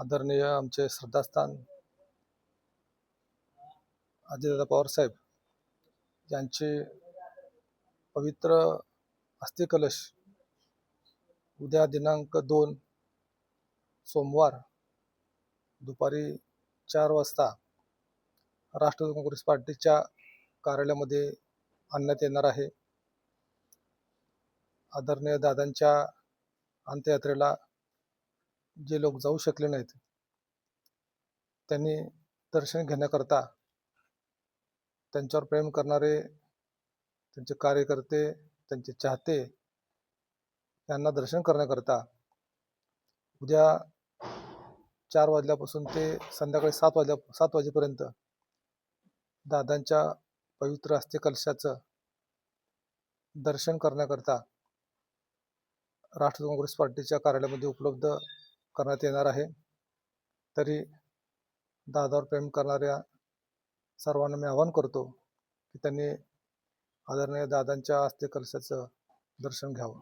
आदरणीय आमचे श्रद्धास्थान अजितदादा पवार साहेब यांचे पवित्र अस्थिकलश उद्या दिनांक 2 सोमवार दुपारी 4 वाजता राष्ट्रवादी काँग्रेस पार्टीच्या कार्यालयामध्ये आणण्यात येणार आहे. आदरणीय दादांच्या अंत्ययात्रेला जे लोक जाऊ शकले नाहीत त्यांनी दर्शन घेण्याकरता त्यांच्यावर प्रेम करणारे त्यांचे कार्यकर्ते, त्यांचे चाहते यांना दर्शन करण्याकरता उद्या 4 वाजल्यापासून ते संध्याकाळी 7 वाजेपर्यंत दादांच्या पवित्र अस्थिकलशाचं दर्शन करण्याकरता राष्ट्रवादी काँग्रेस पार्टीच्या कार्यालयामध्ये उपलब्ध करण्यात येणार आहे. तरी दादावर प्रेम करणाऱ्या सर्वांना मी आवाहन करतो की त्यांनी आदरणीय दादांच्या अस्थिकलशाचं दर्शन घ्यावं.